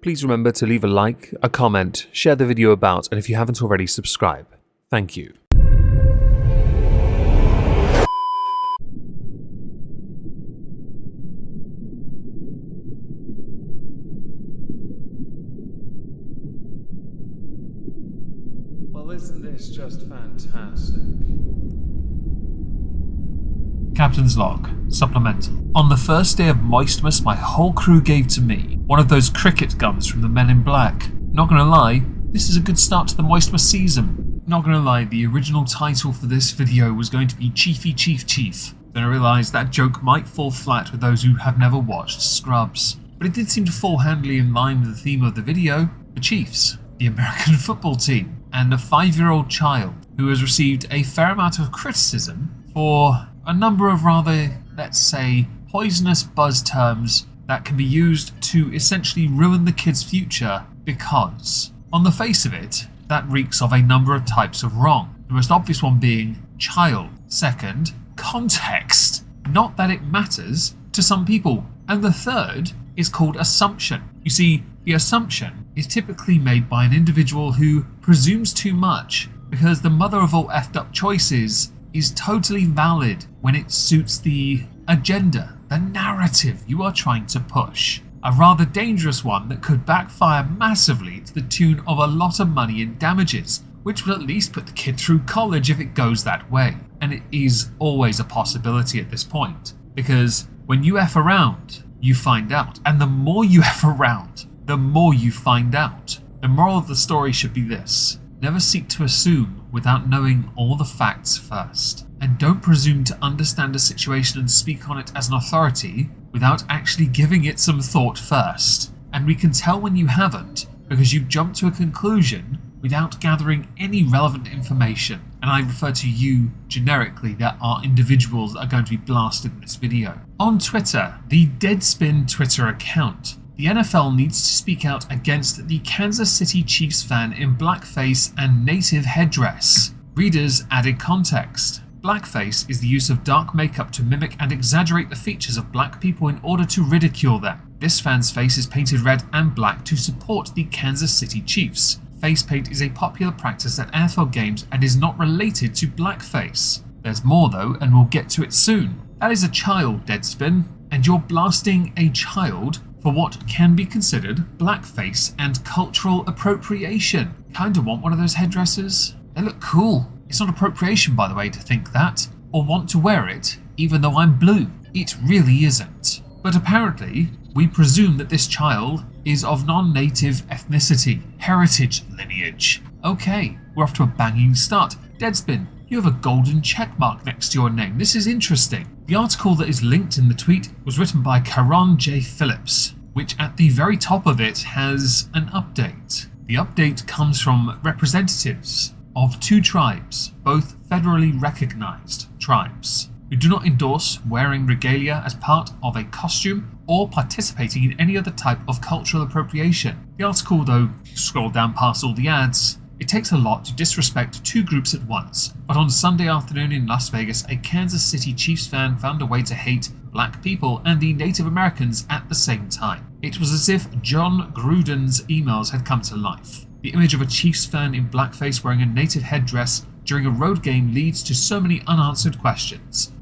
please remember to leave a like, a comment, share the video about, and if you haven't already, subscribe. Thank you. Well, isn't this just fantastic? Captain's log, supplemental. On the first day of Moistmas, my whole crew gave to me one of those cricket guns from the Men in Black. Not gonna lie, this is a good start to the Moistmas season. Not gonna lie, the original title for this video was going to be Chiefy Chief Chief. Then I realised that joke might fall flat with those who have never watched Scrubs. But it did seem to fall handily in line with the theme of the video, the Chiefs, the American football team, and a 5-year-old child who has received a fair amount of criticism for a number of rather, let's say, poisonous buzz terms that can be used to essentially ruin the kid's future because, on the face of it, that reeks of a number of types of wrong. The most obvious one being child. Second, context. Not that it matters to some people. And the third is called assumption. You see, the assumption is typically made by an individual who presumes too much because the mother of all effed up choices is totally valid when it suits the agenda, the narrative you are trying to push. A rather dangerous one that could backfire massively to the tune of a lot of money in damages, which will at least put the kid through college if it goes that way. And it is always a possibility at this point, because when you F around, you find out. And the more you F around, the more you find out. The moral of the story should be this: never seek to assume without knowing all the facts first. And don't presume to understand a situation and speak on it as an authority without actually giving it some thought first. And we can tell when you haven't, because you've jumped to a conclusion without gathering any relevant information. And I refer to you generically, there are individuals that are going to be blasted in this video. On Twitter, the Deadspin Twitter account, the NFL needs to speak out against the Kansas City Chiefs fan in blackface and native headdress. Readers added context. Blackface is the use of dark makeup to mimic and exaggerate the features of black people in order to ridicule them. This fan's face is painted red and black to support the Kansas City Chiefs. Face paint is a popular practice at NFL games and is not related to blackface. There's more though, and we'll get to it soon. That is a child, Deadspin, and you're blasting a child for what can be considered blackface and cultural appropriation. Kinda want one of those headdresses? They look cool. It's not appropriation, by the way, to think that, or want to wear it, even though I'm blue. It really isn't. But apparently, we presume that this child is of non-native ethnicity, heritage lineage. Okay, we're off to a banging start. Deadspin, you have a golden check mark next to your name. This is interesting. The article that is linked in the tweet was written by Carron Phillips, which at the very top of it has an update. The update comes from representatives of 2 tribes, both federally recognized tribes, who do not endorse wearing regalia as part of a costume or participating in any other type of cultural appropriation. The article, though, scroll down past all the ads, it takes a lot to disrespect 2 groups at once. But on Sunday afternoon in Las Vegas, a Kansas City Chiefs fan found a way to hate black people and the Native Americans at the same time. It was as if John Gruden's emails had come to life. The image of a Chiefs fan in blackface wearing a native headdress during a road game leads to so many unanswered questions.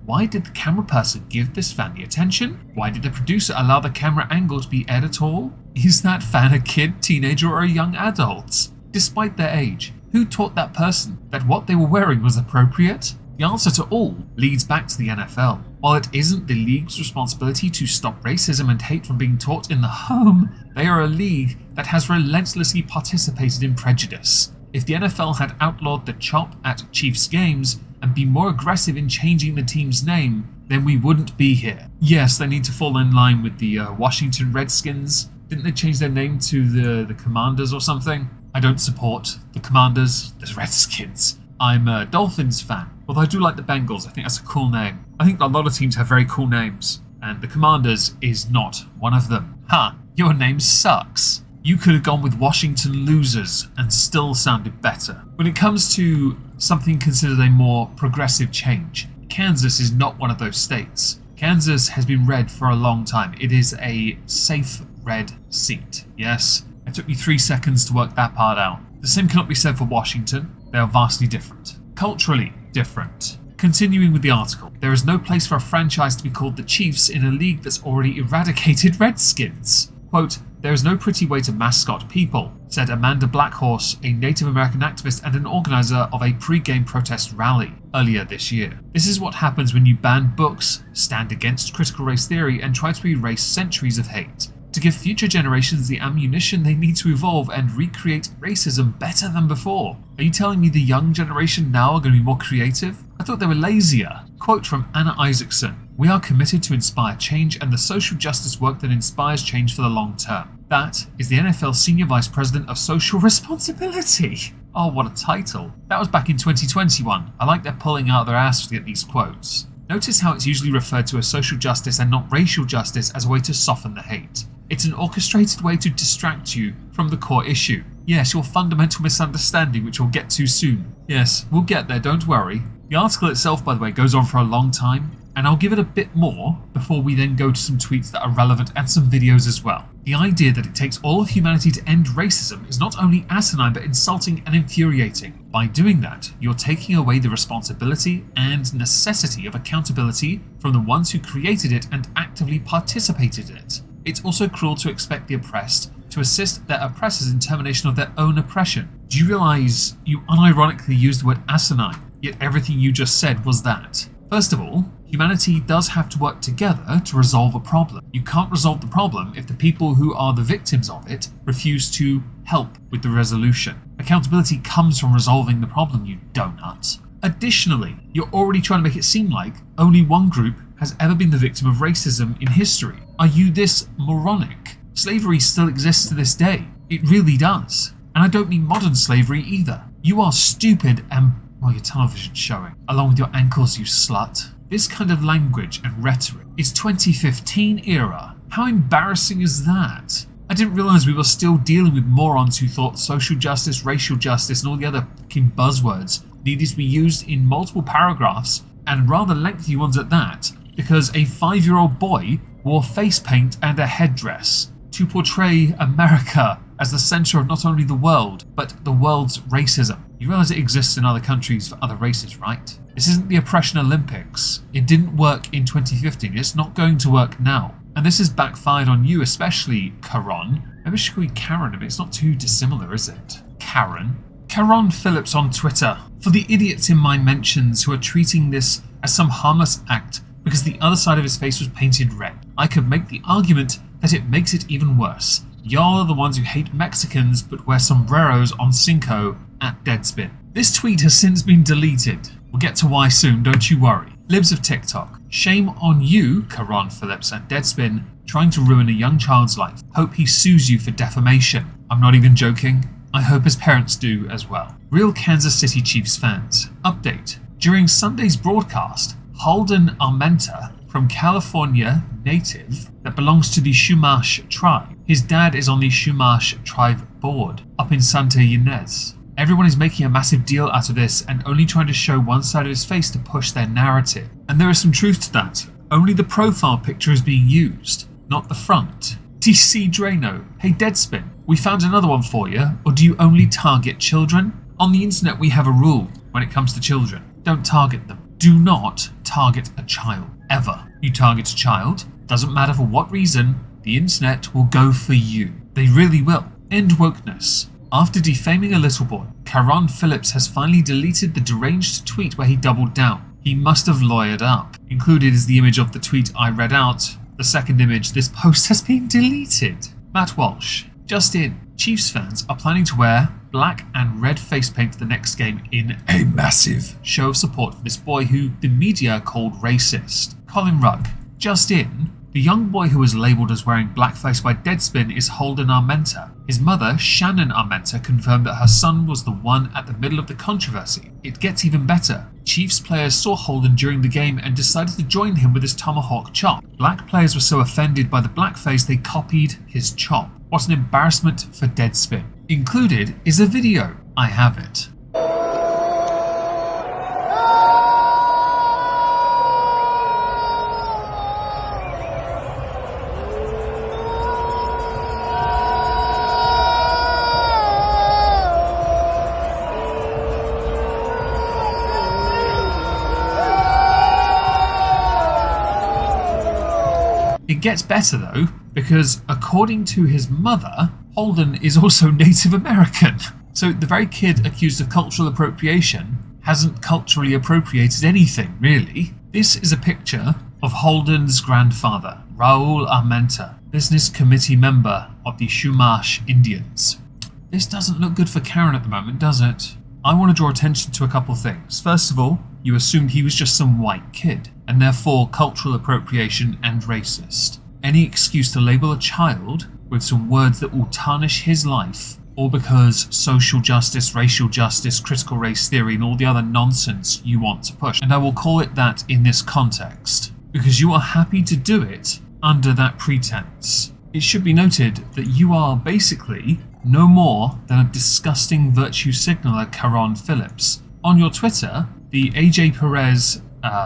Why did the camera person give this fan the attention? Why did the producer allow the camera angle to be aired at all? Is that fan a kid, teenager, or a young adult? Despite their age, who taught that person that what they were wearing was appropriate? The answer to all leads back to the NFL. While it isn't the league's responsibility to stop racism and hate from being taught in the home, they are a league that has relentlessly participated in prejudice. If the NFL had outlawed the chop at Chiefs games and been more aggressive in changing the team's name, then we wouldn't be here. Yes, they need to fall in line with the Washington Redskins. Didn't they change their name to the Commanders or something? I don't support the Commanders, the Redskins. I'm a Dolphins fan, although I do like the Bengals. I think that's a cool name. I think a lot of teams have very cool names, and the Commanders is not one of them. Ha! Your name sucks. You could have gone with Washington Losers and still sounded better. When it comes to something considered a more progressive change, Kansas is not one of those states. Kansas has been red for a long time. It is a safe red seat. Yes, it took me 3 seconds to work that part out. The same cannot be said for Washington. They are vastly different. Culturally different. Continuing with the article, there is no place for a franchise to be called the Chiefs in a league that's already eradicated Redskins. Quote, there is no pretty way to mascot people, said Amanda Blackhorse, a Native American activist and an organizer of a pre-game protest rally earlier this year. This is what happens when you ban books, stand against critical race theory, and try to erase centuries of hate. To give future generations the ammunition they need to evolve and recreate racism better than before. Are you telling me the young generation now are going to be more creative? I thought they were lazier. Quote from Anna Isaacson. We are committed to inspire change and the social justice work that inspires change for the long term. That is the NFL Senior Vice President of Social Responsibility. Oh, what a title. That was back in 2021. I like they're pulling out their ass to get these quotes. Notice how it's usually referred to as social justice and not racial justice as a way to soften the hate. It's an orchestrated way to distract you from the core issue. Yes, your fundamental misunderstanding, which we'll get to soon. Yes, we'll get there, don't worry. The article itself, by the way, goes on for a long time, and I'll give it a bit more before we then go to some tweets that are relevant and some videos as well. The idea that it takes all of humanity to end racism is not only asinine but insulting and infuriating. By doing that, you're taking away the responsibility and necessity of accountability from the ones who created it and actively participated in it. It's also cruel to expect the oppressed to assist their oppressors in termination of their own oppression. Do you realise you unironically used the word asinine, yet everything you just said was that? First of all, humanity does have to work together to resolve a problem. You can't resolve the problem if the people who are the victims of it refuse to help with the resolution. Accountability comes from resolving the problem, you donut. Additionally, you're already trying to make it seem like only one group has ever been the victim of racism in history. Are you this moronic? Slavery still exists to this day. It really does. And I don't mean modern slavery either. You are stupid and, well, your tunnel vision's showing, along with your ankles, you slut. This kind of language and rhetoric is 2015 era. How embarrassing is that? I didn't realise we were still dealing with morons who thought social justice, racial justice, and all the other fucking buzzwords needed to be used in multiple paragraphs, and rather lengthy ones at that, because a 5-year-old boy wore face paint and a headdress to portray America as the centre of not only the world, but the world's racism. You realise it exists in other countries for other races, right? This isn't the Oppression Olympics. It didn't work in 2015. It's not going to work now. And this has backfired on you, especially Carron. Maybe I should call you Carron. I mean, it's not too dissimilar, is it? Carron Phillips on Twitter. For the idiots in my mentions who are treating this as some harmless act because the other side of his face was painted red, I could make the argument that it makes it even worse. Y'all are the ones who hate Mexicans but wear sombreros on Cinco at Deadspin. This tweet has since been deleted. We'll get to why soon, don't you worry. Libs of TikTok. Shame on you, Carron Phillips at Deadspin, trying to ruin a young child's life. Hope he sues you for defamation. I'm not even joking. I hope his parents do as well. Real Kansas City Chiefs fans. Update. During Sunday's broadcast, Holden Armenta, from California native that belongs to the Chumash tribe. His dad is on the Chumash tribe board up in Santa Ynez. Everyone is making a massive deal out of this and only trying to show one side of his face to push their narrative. And there is some truth to that. Only the profile picture is being used, not the front. TC Drano, hey Deadspin, we found another one for you, or do you only target children? On the internet we have a rule when it comes to children. Don't target them. Do not target a child, ever. You target a child, doesn't matter for what reason, the internet will go for you. They really will. End wokeness. After defaming a little boy, Carron Phillips has finally deleted the deranged tweet where he doubled down. He must have lawyered up. Included is the image of the tweet I read out. The second image, this post has been deleted. Matt Walsh. Just in, Chiefs fans are planning to wear black and red face paint for the next game in a massive show of support for this boy who the media called racist. Colin Rugg. Just in, the young boy who was labelled as wearing blackface by Deadspin is Holden Armenta. His mother, Shannon Armenta, confirmed that her son was the one at the middle of the controversy. It gets even better. Chiefs players saw Holden during the game and decided to join him with his tomahawk chop. Black players were so offended by the blackface they copied his chop. What an embarrassment for Deadspin. Included is a video. I have it. It gets better though, because according to his mother, Holden is also Native American. So the very kid accused of cultural appropriation hasn't culturally appropriated anything, really. This is a picture of Holden's grandfather, Raul Armenta, business committee member of the Chumash Indians. This doesn't look good for Carron at the moment, does it? I want to draw attention to a couple things. First of all, you assumed he was just some white kid, and therefore cultural appropriation and racist. Any excuse to label a child with some words that will tarnish his life, all because social justice, racial justice, critical race theory, and all the other nonsense you want to push. And I will call it that in this context, because you are happy to do it under that pretense. It should be noted that you are basically no more than a disgusting virtue signaler, Carron Phillips. On your Twitter, the AJ Perez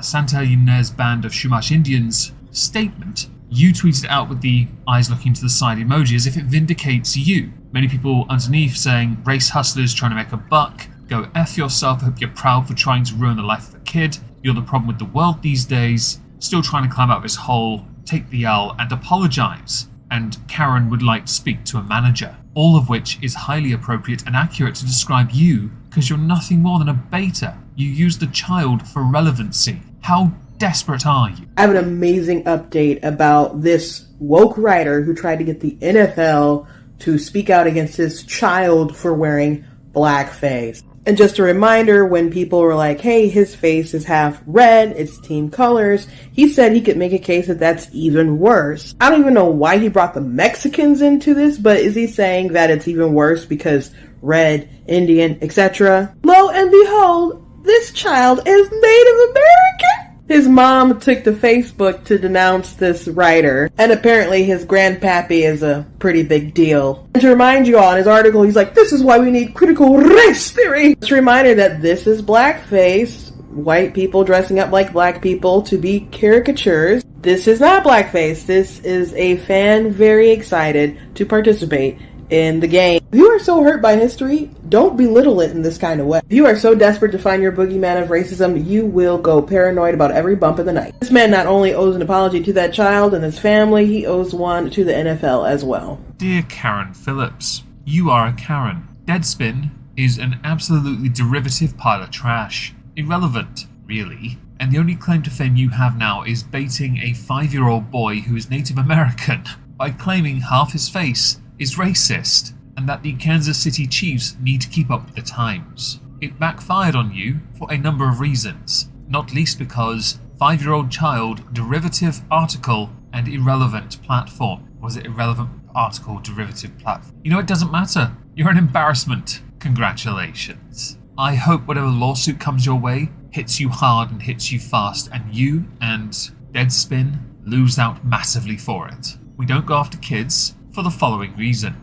Santa Ynez Band of Chumash Indians statement, you tweeted out with the eyes looking to the side emoji as if it vindicates you. Many people underneath saying, race hustlers trying to make a buck, go F yourself, I hope you're proud for trying to ruin the life of a kid, you're the problem with the world these days, still trying to climb out of this hole, take the L and apologise. And Carron would like to speak to a manager. All of which is highly appropriate and accurate to describe you, because you're nothing more than a beta. You use the child for relevancy. How desperate are you? I have an amazing update about this woke writer who tried to get the NFL to speak out against his child for wearing blackface. And just a reminder, when people were like, hey, his face is half red, it's team colors, he said he could make a case that that's even worse. I don't even know why he brought the Mexicans into this, but is he saying that it's even worse because red, Indian, etc.? Lo and behold, this child is Native American! His mom took to Facebook to denounce this writer, and apparently his grandpappy is a pretty big deal. And to remind you all, in his article, he's like, this is why we need critical race theory! Just a reminder that this is blackface, white people dressing up like black people to be caricatures. This is not blackface, this is a fan very excited to participate in the game. If you are so hurt by history, don't belittle it in this kind of way. If you are so desperate to find your boogeyman of racism, you will go paranoid about every bump in the night. This man not only owes an apology to that child and his family, he owes one to the NFL as well. Dear Carron Phillips, you are a Carron. Deadspin is an absolutely derivative pile of trash. Irrelevant, really. And the only claim to fame you have now is baiting a 5-year-old boy who is Native American by claiming half his face is racist, and that the Kansas City Chiefs need to keep up with the times. It backfired on you for a number of reasons, not least because 5-year-old child, derivative article, and irrelevant platform. Was it irrelevant article, derivative platform? You know, it doesn't matter. You're an embarrassment. Congratulations. I hope whatever lawsuit comes your way hits you hard and hits you fast, and you and Deadspin lose out massively for it. We don't go after kids for the following reason.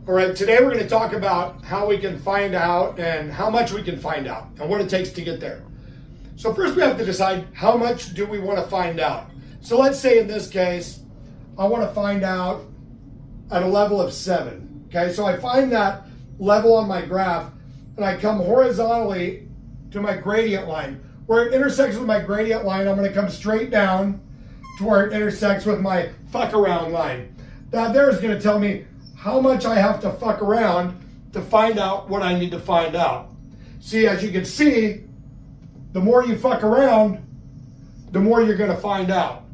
All right, today we're going to talk about how we can find out and how much we can find out and what it takes to get there. So first we have to decide how much do we want to find out. So let's say in this case, I want to find out at a level of 7. Okay, so I find that level on my graph and I come horizontally to my gradient line. Where it intersects with my gradient line, I'm going to come straight down to where it intersects with my fuck around line. Now there's going to tell me how much I have to fuck around to find out what I need to find out. See, as you can see, the more you fuck around, the more you're going to find out.